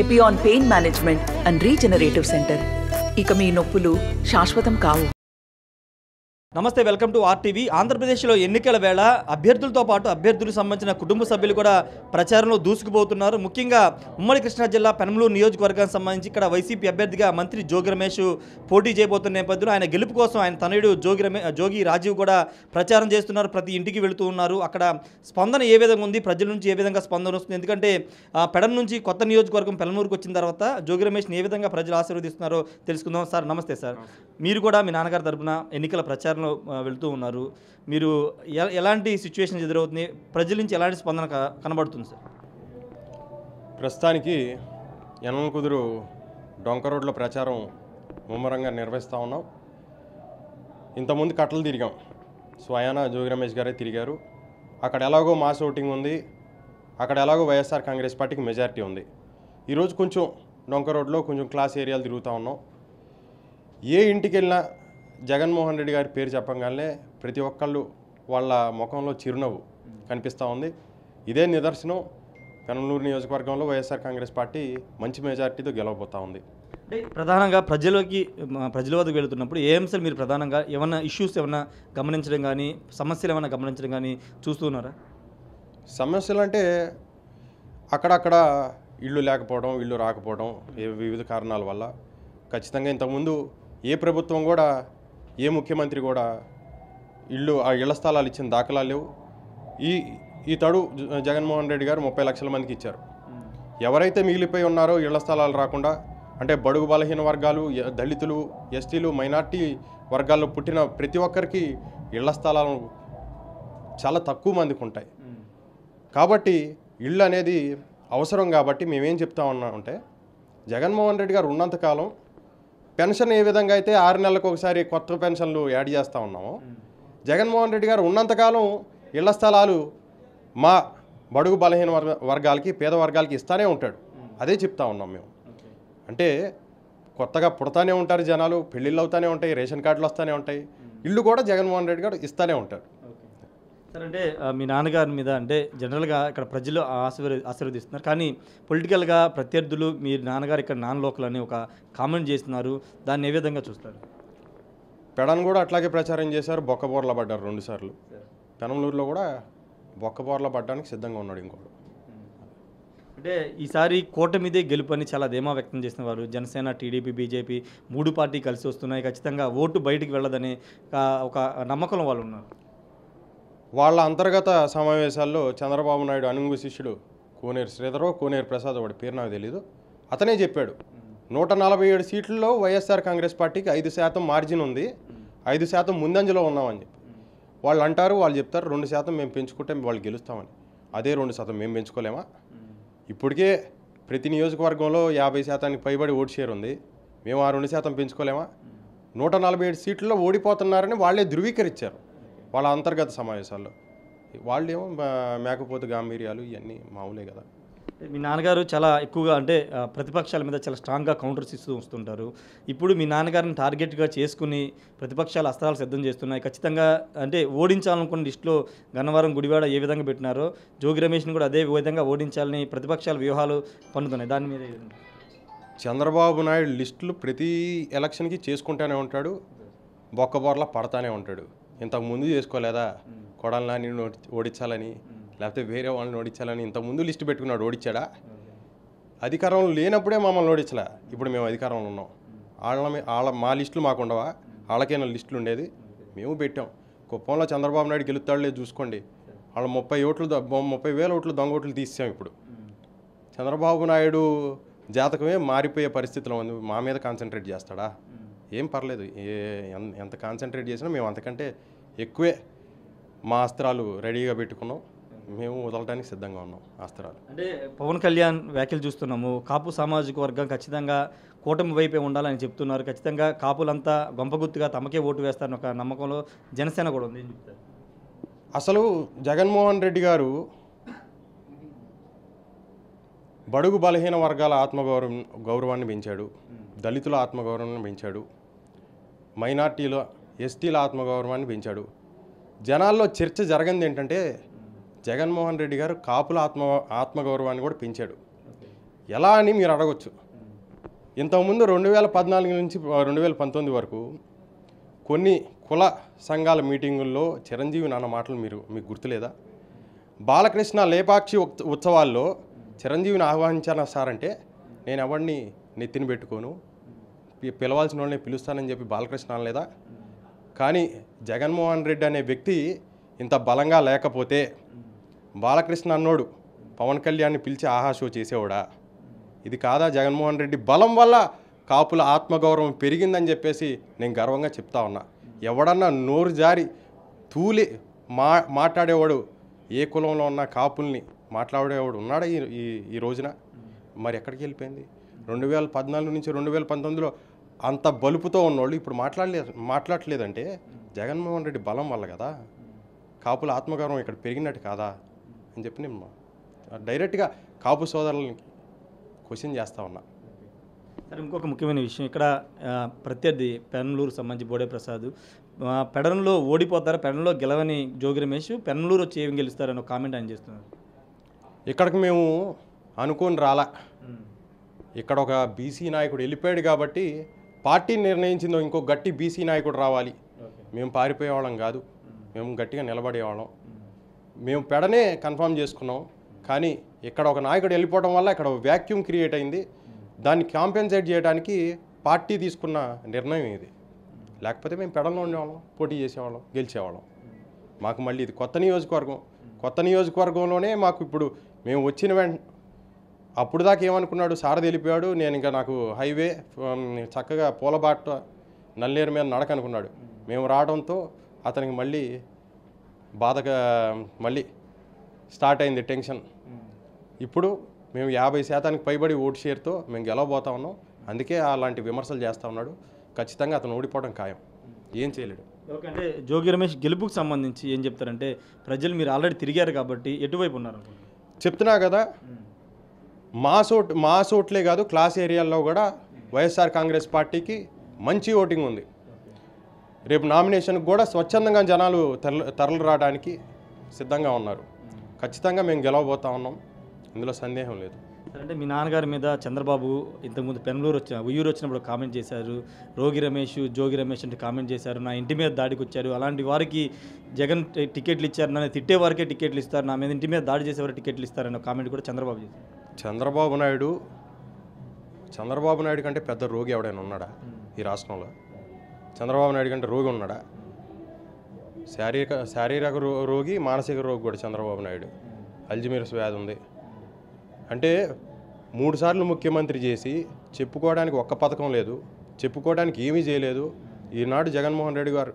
Epione pain management and regenerative centre. ఇక మీ నొప్పులు శాశ్వతం కావు. నమస్తే, వెల్కమ్ టు ఆర్టీవీ. ఆంధ్రప్రదేశ్లో ఎన్నికల వేళ అభ్యర్థులతో పాటు అభ్యర్థులకు సంబంధించిన కుటుంబ సభ్యులు కూడా ప్రచారంలో దూసుకుపోతున్నారు. ముఖ్యంగా ఉమ్మడి కృష్ణా జిల్లా పెనమలూరు నియోజకవర్గానికి సంబంధించి ఇక్కడ వైసీపీ అభ్యర్థిగా మంత్రి జోగి రమేష్ పోటీ చేయబోతున్న నేపథ్యంలో ఆయన గెలుపు కోసం ఆయన తనయుడు జోగి రాజీవ్ కూడా ప్రచారం చేస్తున్నారు. ప్రతి ఇంటికి వెళుతూ ఉన్నారు. అక్కడ స్పందన ఏ విధంగా ఉంది, ప్రజల నుంచి ఏ విధంగా స్పందన వస్తుంది, ఎందుకంటే పెడన నుంచి కొత్త నియోజకవర్గం పెనమలూరుకు వచ్చిన తర్వాత జోగి రమేష్ని ఏ విధంగా ప్రజలు ఆశీర్వదిస్తున్నారో తెలుసుకుందాం. సార్ నమస్తే. సార్, మీరు కూడా మీ నాన్నగారి తరపున ఎన్నికల ప్రచారం వెళ్తూ ఉన్నారు. మీరు ఎలాంటి సిచ్యువేషన్ ఎదురవుతుంది, ప్రజల నుంచి ఎలాంటి స్పందన కనబడుతుంది సార్? ప్రస్తుతానికి యనమల కుదురు డొంక రోడ్లో ప్రచారం ముమ్మరంగా నిర్వహిస్తూ ఉన్నాం. ఇంతకుముందు కట్టలు తిరిగాం, స్వయాన జోగి రమేష్ గారే తిరిగారు. అక్కడ ఎలాగో మాస్ ఓటింగ్ ఉంది, అక్కడ ఎలాగో వైఎస్ఆర్ కాంగ్రెస్ పార్టీకి మెజారిటీ ఉంది. ఈరోజు కొంచెం డొంక రోడ్లో కొంచెం క్లాస్ ఏరియాలు తిరుగుతూ ఉన్నాం. ఏ ఇంటికి వెళ్ళినా జగన్మోహన్ రెడ్డి గారి పేరు చెప్పగానే ప్రతి ఒక్కళ్ళు వాళ్ళ ముఖంలో చిరునవ్వు కనిపిస్తూ ఉంది. ఇదే నిదర్శనం పెనమలూరు నియోజకవర్గంలో వైఎస్ఆర్ కాంగ్రెస్ పార్టీ మంచి మెజార్టీతో గెలవబోతూ ఉంది. అంటే ప్రధానంగా ప్రజల వద్దకు వెళుతున్నప్పుడు ఏ అంశాలు మీరు ప్రధానంగా ఏమన్నా ఇష్యూస్ ఏమన్నా గమనించడం కానీ, సమస్యలు ఏమన్నా గమనించడం కానీ చూస్తున్నారా? సమస్యలు అంటే అక్కడక్కడ ఇళ్ళు లేకపోవడం, ఇళ్ళు రాకపోవడం, వివిధ కారణాల వల్ల ఖచ్చితంగా ఇంతకుముందు ఏ ప్రభుత్వం కూడా, ఏ ముఖ్యమంత్రి కూడా ఇళ్ల స్థలాలు ఇచ్చిన దాఖలాలు లేవు. ఈ తడు జగన్మోహన్ రెడ్డి గారు 30 లక్షల మందికి ఇచ్చారు. ఎవరైతే మిగిలిపోయి ఉన్నారో ఇళ్ల స్థలాలు రాకుండా, అంటే బడుగు బలహీన వర్గాలు, దళితులు, ఎస్టీలు, మైనార్టీ వర్గాల్లో పుట్టిన ప్రతి ఒక్కరికి ఇళ్ల స్థలాలు చాలా తక్కువ మందికి ఉంటాయి. కాబట్టి ఇళ్ళు అనేది అవసరం. కాబట్టి మేమేం చెప్తా ఉన్నామంటే, జగన్మోహన్ రెడ్డి గారు ఉన్నంతకాలం పెన్షన్ ఏ విధంగా అయితే 6 నెలలకు ఒకసారి కొత్త పెన్షన్లు యాడ్ చేస్తూ ఉన్నామో, జగన్మోహన్ రెడ్డి గారు ఉన్నంతకాలం ఇళ్ల స్థలాలు మా బడుగు బలహీన వర్గాలకి, పేద వర్గాలకి ఇస్తూనే ఉంటాడు. అదే చెప్తా ఉన్నాం మేము. అంటే కొత్తగా పుడతానే ఉంటారు జనాలు, పెళ్ళిళ్ళు అవుతూనే ఉంటాయి, రేషన్ కార్డులు వస్తూనే ఉంటాయి, ఇల్లు కూడా జగన్మోహన్ రెడ్డి గారు ఇస్తూనే ఉంటాడు. సార్, అంటే మీ నాన్నగారి మీద అంటే జనరల్గా ఇక్కడ ప్రజలు ఆశీర్వదిస్తున్నారు, కానీ పొలిటికల్గా ప్రత్యర్థులు మీ నాన్నగారు ఇక్కడ నాన్ లోకల్ అని ఒక కామెంట్ చేస్తున్నారు. దాన్ని ఏ విధంగా చూస్తారు? పెడను కూడా అట్లాగే ప్రచారం చేశారు, బొక్కబోర్ల పడ్డారు 2 సార్లు. పెనమలూరులో కూడా బొక్కబోర్ల పడ్డానికి సిద్ధంగా ఉన్నాడు ఇంకోడు. అంటే ఈసారి కూటమిదే గెలుపు అని చాలా ధీమా వ్యక్తం చేసిన వారు జనసేన, టీడీపీ, బీజేపీ 3 పార్టీ కలిసి వస్తున్నాయి, ఖచ్చితంగా ఓటు బయటికి వెళ్ళదని ఒక నమ్మకంలో వాళ్ళు ఉన్నారు. వాళ్ళ అంతర్గత సమావేశాల్లో చంద్రబాబు నాయుడు అనుంగు శిష్యుడు కోనేరు శ్రీధరో, కోనేరు ప్రసాద్, వాడి పేరు నాకు తెలీదు, అతనే చెప్పాడు 147 సీట్లలో వైఎస్ఆర్ కాంగ్రెస్ పార్టీకి 5% మార్జిన్ ఉంది, 5% ముందంజలో ఉన్నామని చెప్పి వాళ్ళు అంటారు. వాళ్ళు చెప్తారు 2% మేము పెంచుకుంటే వాళ్ళు గెలుస్తామని. అదే 2% మేము పెంచుకోలేమా? ఇప్పటికే ప్రతి నియోజకవర్గంలో 50% పైబడి ఓటు షేర్ ఉంది. మేము ఆ 2% పెంచుకోలేమా? 147 సీట్లలో ఓడిపోతున్నారని వాళ్ళే ధృవీకరించారు వాళ్ళ అంతర్గత సమావేశాల్లో. వాళ్ళేమో మేకపోతే గాంభీర్యాలు ఇవన్నీ మామూలే కదా. మీ నాన్నగారు చాలా ఎక్కువగా అంటే ప్రతిపక్షాల మీద చాలా స్ట్రాంగ్గా కౌంటర్స్ ఇస్తూ వస్తుంటారు. ఇప్పుడు మీ నాన్నగారిని టార్గెట్గా చేసుకుని ప్రతిపక్షాలు అస్త్రాలు సిద్ధం చేస్తున్నాయి. ఖచ్చితంగా అంటే ఓడించాలనుకున్న లిస్టులో గన్నవరం, గుడివాడ ఏ విధంగా పెట్టినారో జోగి రమేష్ని కూడా అదే విధంగా ఓడించాలని ప్రతిపక్షాల వ్యూహాలు పన్నుతున్నాయి. దాని మీద చంద్రబాబు నాయుడు లిస్టులు ప్రతి ఎలక్షన్కి చేసుకుంటూనే ఉంటాడు, బొక్కబోర్లా పడతానే ఉంటాడు. ఇంతకుముందు చేసుకోలేదా? కొడాలి నాని ఓడించాలని, లేకపోతే వేరే వాళ్ళని ఓడించాలని ఇంతకుముందు లిస్టు పెట్టుకున్నాడు, ఓడించాడా? అధికారంలో లేనప్పుడే మమ్మల్ని ఓడించలే. ఇప్పుడు మేము అధికారంలో ఉన్నాం, మా లిస్టులు మాకు ఉండవా? వాళ్ళకైనా లిస్టులు ఉండేది, మేము పెట్టాం. కుప్పంలో చంద్రబాబు నాయుడు గెలుస్తాడు లేదు చూసుకోండి. వాళ్ళ 30,000 ఓట్లు దొంగ ఓట్లు తీసాం. ఇప్పుడు చంద్రబాబు నాయుడు జాతకమే మారిపోయే పరిస్థితిలో ఉంది. మా మీద కాన్సన్ట్రేట్ చేస్తాడా? ఏం పర్లేదు, ఎంత కాన్సన్ట్రేట్ చేసినా మేము అంతకంటే ఎక్కువే మా అస్త్రాలు రెడీగా పెట్టుకున్నాం. మేము వదలడానికి సిద్ధంగా ఉన్నాం అస్త్రాలు. అంటే పవన్ కళ్యాణ్ వ్యాఖ్యలు చూస్తున్నాము, కాపు సామాజిక వర్గం ఖచ్చితంగా కూటమి వైపే ఉండాలని చెప్తున్నారు. ఖచ్చితంగా కాపులంతా గొంపగుత్తుగా తమకే ఓటు వేస్తారని ఒక నమ్మకంలో జనసేన కూడా ఉంది. అసలు జగన్మోహన్ రెడ్డి గారు బడుగు బలహీన వర్గాల గౌరవాన్ని పెంచాడు, దళితుల ఆత్మగౌరవాన్ని పెంచాడు, మైనార్టీల, ఎస్టీల ఆత్మగౌరవాన్ని పెంచాడు. జనాల్లో చర్చ జరగంది ఏంటంటే జగన్మోహన్ రెడ్డి గారు కాపుల ఆత్మగౌరవాన్ని కూడా పెంచాడు. ఎలా అని మీరు అడగొచ్చు. ఇంతకుముందు 2014 నుంచి 2019 వరకు కొన్ని కుల సంఘాల మీటింగుల్లో చిరంజీవి నాన్న మాటలు మీకు గుర్తులేదా? బాలకృష్ణ లేపాక్షి ఉత్సవాల్లో చిరంజీవిని ఆహ్వానించాను సార్ అంటే నేను ఎవరిని నెత్తిని పెట్టుకోను, పిలవాల్సిన వాళ్ళని పిలుస్తానని చెప్పి బాలకృష్ణ అనలేదా? కానీ జగన్మోహన్ రెడ్డి అనే వ్యక్తి ఇంత బలంగా లేకపోతే బాలకృష్ణ అన్నోడు పవన్ కళ్యాణ్ని పిలిచి ఆహా షో చేసేవాడా? ఇది కాదా జగన్మోహన్ రెడ్డి బలం వల్ల కాపుల ఆత్మగౌరవం పెరిగిందని చెప్పేసి నేను గర్వంగా చెప్తా ఉన్నా. ఎవడన్నా నోరు జారి తూలి మాట్లాడేవాడు ఏ కులంలో ఉన్న కాపుల్ని మాట్లాడేవాడు ఉన్నాడా ఈ రోజున? మరి ఎక్కడికి వెళ్ళిపోయింది? 2014 నుంచి 2019లో అంత బలుపుతో ఉన్నోళ్ళు ఇప్పుడు మాట్లాడలేదంటే జగన్మోహన్ రెడ్డి బలం వల్ల కదా, కాపుల ఆత్మగౌరవం ఇక్కడ పెరిగినట్టు కాదా అని చెప్పి నేను డైరెక్ట్గా కాపు సోదరులని క్వశ్చన్ చేస్తూ ఉన్నా. సరే, ఇంకొక ముఖ్యమైన విషయం ఇక్కడ ప్రత్యర్థి పెనమలూరు సంబంధించి బోడే ప్రసాద్ పెడన్లో ఓడిపోతారు, పెడన్లో గెలవని జోగి రమేష్ పెనమలూరు వచ్చి ఏం గెలుస్తారని ఒక కామెంట్ ఆయన చేస్తున్నారు. ఇక్కడికి మేము అనుకోని రాలా. ఇక్కడ ఒక బీసీ నాయకుడు వెళ్ళిపోయాడు కాబట్టి పార్టీ నిర్ణయించిందో ఇంకో గట్టి బీసీ నాయకుడు రావాలి. మేము పారిపోయేవాళ్ళం కాదు, మేము గట్టిగా నిలబడేవాళ్ళం. మేము పెడనే కన్ఫర్మ్ చేసుకున్నాం. కానీ ఇక్కడ ఒక నాయకుడు వెళ్ళిపోవడం వల్ల ఇక్కడ వ్యాక్యూమ్ క్రియేట్ అయింది. దాన్ని కాంపెన్సేట్ చేయడానికి పార్టీ తీసుకున్న నిర్ణయం ఇది. లేకపోతే మేము పెడలో ఉండేవాళ్ళం, పోటీ చేసేవాళ్ళం, గెలిచేవాళ్ళం. మాకు మళ్ళీ ఇది కొత్త నియోజకవర్గంలోనే మాకు ఇప్పుడు మేము వచ్చిన అప్పుడు దాకా ఏమనుకున్నాడు, సారథి వెళ్ళిపోయాడు, నేను ఇంకా నాకు హైవే చక్కగా పూలబాట నల్లేరు మీద నడక అనుకున్నాడు. మేము రావడంతో అతనికి మళ్ళీ బాధగా మళ్ళీ స్టార్ట్ అయింది టెన్షన్. ఇప్పుడు మేము 50% పైబడి ఓటు షేర్తో మేము గెలవబోతా ఉన్నాం. అందుకే అలాంటి విమర్శలు చేస్తూ ఉన్నాడు. ఖచ్చితంగా అతను ఓడిపోవడం ఖాయం, ఏం చేయలేడు. ఓకే, అంటే జోగి రమేష్ గెలుపుకు సంబంధించి ఏం చెప్తారంటే ప్రజలు మీరు ఆల్రెడీ తిరిగారు కాబట్టి ఎటువైపు ఉన్నారు చెప్తున్నా కదా. మా సోట్లే కాదు, క్లాస్ ఏరియాల్లో కూడా వైఎస్ఆర్ కాంగ్రెస్ పార్టీకి మంచి ఓటింగ్ ఉంది. రేపు నామినేషన్కి కూడా స్వచ్ఛందంగా జనాలు తరలి రావడానికి సిద్ధంగా ఉన్నారు. ఖచ్చితంగా మేము గెలవబోతా ఉన్నాం, ఇందులో సందేహం లేదు. అంటే మీ నాన్నగారి మీద చంద్రబాబు ఇంతకుముందు పెనమలూరు ఉయ్యూరు వచ్చినప్పుడు కామెంట్ చేశారు, జోగి రమేష్ అంటే కామెంట్ చేశారు, నా ఇంటి మీద దాడికి వచ్చారు, అలాంటి వారికి జగన్ టికెట్లు ఇచ్చారు, నన్ను తిట్టే వారికే టికెట్లు ఇస్తారు, నా మీద ఇంటి మీద దాడి చేసేవారు టికెట్లు ఇస్తారన్న కామెంట్ కూడా చంద్రబాబు చేశారు. చంద్రబాబు నాయుడు కంటే పెద్ద రోగి ఎవడైనా ఉన్నాడా ఈ రాష్ట్రంలో? చంద్రబాబు నాయుడు కంటే రోగి ఉన్నాడా? శారీరక రోగి, మానసిక రోగి కూడా చంద్రబాబు నాయుడు. అల్జిమీర్స్ వ్యాధి ఉంది. అంటే 3 సార్లు ముఖ్యమంత్రి చేసి చెప్పుకోవడానికి ఒక్క పథకం లేదు, చెప్పుకోవడానికి ఏమీ చేయలేదు. ఈనాడు జగన్మోహన్ రెడ్డి గారు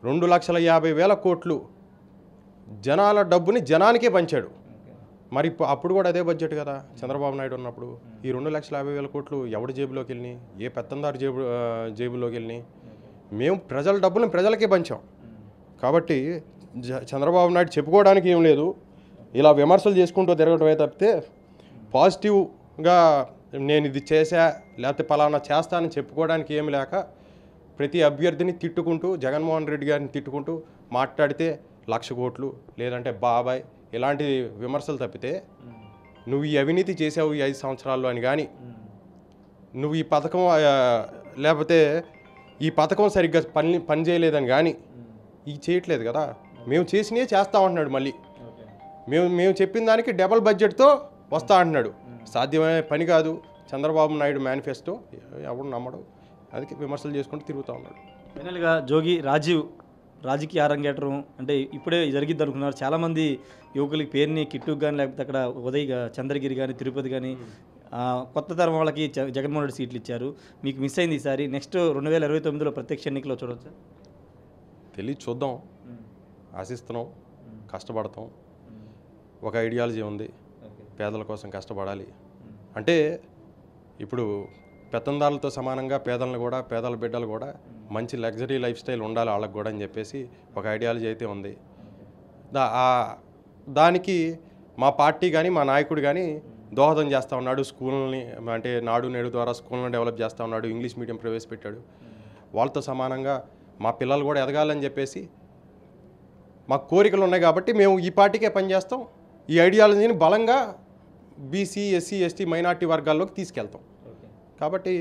2,50,000 కోట్లు జనాల డబ్బుని జనానికే పంచాడు. మరి అప్పుడు కూడా అదే బడ్జెట్ కదా చంద్రబాబు నాయుడు ఉన్నప్పుడు. ఈ 2,50,000 కోట్లు ఎవడి జేబులోకి వెళ్ళినాయి? ఏ పెత్తందారు జేబులోకి వెళ్ళినాయి? మేము ప్రజల డబ్బుని ప్రజలకే పంచాం. కాబట్టి చంద్రబాబు నాయుడు చెప్పుకోవడానికి ఏం లేదు, ఇలా విమర్శలు చేసుకుంటూ తిరగటమే తప్పితే పాజిటివ్గా నేను ఇది చేశా లేకపోతే పలానా చేస్తానని చెప్పుకోవడానికి ఏమి లేక ప్రతి అభ్యర్థిని తిట్టుకుంటూ, జగన్మోహన్ రెడ్డి గారిని తిట్టుకుంటూ మాట్లాడితే 1,00,000 కోట్లు లేదంటే బాబాయ్ ఇలాంటి విమర్శలు తప్పితే నువ్వు ఈ అవినీతి చేసావు ఈ 5 సంవత్సరాల్లో అని కానీ, నువ్వు ఈ పథకం లేకపోతే ఈ పథకం సరిగ్గా పని చేయలేదని కానీ ఇది చేయట్లేదు కదా. మేము చేసినవి చేస్తామంటున్నాడు. మళ్ళీ మేము చెప్పిన దానికి డబల్ బడ్జెట్తో వస్తా అంటున్నాడు. సాధ్యమయ్యే పని కాదు. చంద్రబాబు నాయుడు మేనిఫెస్టో ఎవడు నమ్మడు, అందుకే విమర్శలు చేసుకుంటూ తిరుగుతూ ఉన్నాడు. ఫైనల్గా జోగి రాజకీయ అరంగేట్రం అంటే ఇప్పుడే జరిగిద్ది అనుకున్నారు చాలామంది యువకులకి. పేరుని కిట్టుకు కానీ లేకపోతే అక్కడ ఉదయ్ చంద్రగిరి కానీ తిరుపతి కానీ కొత్త తరం వాళ్ళకి జగన్మోహన్ రెడ్డి సీట్లు ఇచ్చారు. మీకు మిస్ అయింది ఈసారి. నెక్స్ట్ 2029లో ప్రత్యక్ష ఎన్నికల్లో చూడవచ్చు. తెలియదు, చూద్దాం. ఆశిస్తున్నాం, కష్టపడతాం. ఒక ఐడియాలజీ ఉంది, పేదల కోసం కష్టపడాలి. అంటే ఇప్పుడు పెత్తందారులతో సమానంగా పేదల బిడ్డలు కూడా మంచి లగ్జరీ లైఫ్ స్టైల్ ఉండాలి వాళ్ళకు కూడా అని చెప్పేసి ఒక ఐడియాలజీ అయితే ఉంది. దానికి మా పార్టీ కానీ మా నాయకుడు కానీ దోహదం చేస్తూ ఉన్నాడు. స్కూల్ని అంటే నాడు నేడు ద్వారా స్కూల్ని డెవలప్ చేస్తూ ఉన్నాడు. ఇంగ్లీష్ మీడియం ప్రవేశపెట్టాడు. వాళ్ళతో సమానంగా మా పిల్లలు కూడా ఎదగాలని చెప్పేసి మాకు కోరికలు ఉన్నాయి కాబట్టి మేము ఈ పార్టీకే పనిచేస్తాం. ఈ ఐడియాలజీని బలంగా బీసీ ఎస్సీ ఎస్టీ మైనార్టీ వర్గాల్లోకి తీసుకెళ్తాం. కాబట్టి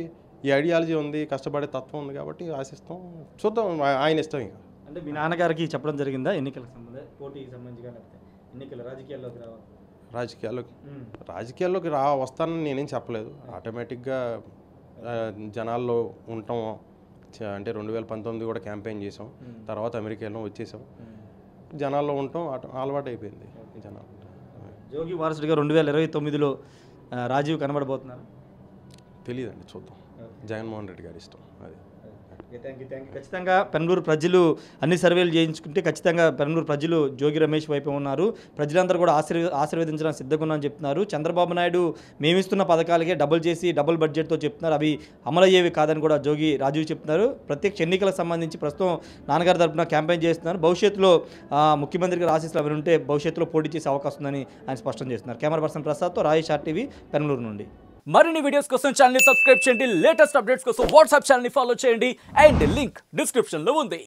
ఈ ఐడియాలజీ ఉంది, కష్టపడే తత్వం ఉంది కాబట్టి ఆశిస్తాం. చూద్దాం, ఆయన ఇష్టం. ఇంకా అంటే మీ నాన్నగారికి చెప్పడం జరిగిందా ఎన్నికలకు సంబంధించి, పోటీకి సంబంధించి ఎన్నికల రాజకీయాల్లోకి వస్తానని నేనేం చెప్పలేదు. ఆటోమేటిక్గా జనాల్లో ఉంటాం. అంటే 2019 కూడా క్యాంపెయిన్ చేసాం, తర్వాత అమెరికాలో వచ్చేసాం, జనాల్లో ఉంటాం, అలవాటు అయిపోయింది జనాలు. జోగి వారసుడిగా 2029లో రాజీవ్ కనబడబోతున్నారు? తెలియదండి, చూద్దాం. జగన్మోహన్ రెడ్డి గారి ఇష్టం అది. ఖచ్చితంగా పెనమలూరు ప్రజలు అన్ని సర్వేలు చేయించుకుంటే ఖచ్చితంగా పెనమలూరు ప్రజలు జోగి రమేష్ వైపు ఉన్నారు. ప్రజలందరూ కూడా ఆశీర్వదించడానికి సిద్ధంగా ఉన్నారని చెప్తున్నారు. చంద్రబాబు నాయుడు మేమిస్తున్న పథకాలకే డబుల్ చేసి డబుల్ బడ్జెట్తో చెప్తున్నారు, అవి అమలయ్యేవి కాదని కూడా జోగి రాజీవ్ చెప్తున్నారు. ప్రత్యక్ష ఎన్నికలకు సంబంధించి ప్రస్తుతం నాన్నగారి తరపున క్యాంపెయిన్ చేస్తున్నారు. భవిష్యత్తులో ముఖ్యమంత్రికి ఆశీస్సులు అవి ఉంటే భవిష్యత్తులో పోటీ చేసే అవకాశం ఉందని ఆయన స్పష్టం చేస్తున్నారు. Camera person ప్రసాద్తో Rayesh RTV Penamaluru నుండి. మరిన్ని వీడియోస్ కోసం ఛానల్ ని సబ్స్క్రైబ్ చేయండి. లేటెస్ట్ అప్డేట్స్ కోసం వాట్సాప్ ఛానల్ ని ఫాలో చేయండి. అండ్ లింక్ డిస్క్రిప్షన్ లో ఉంది.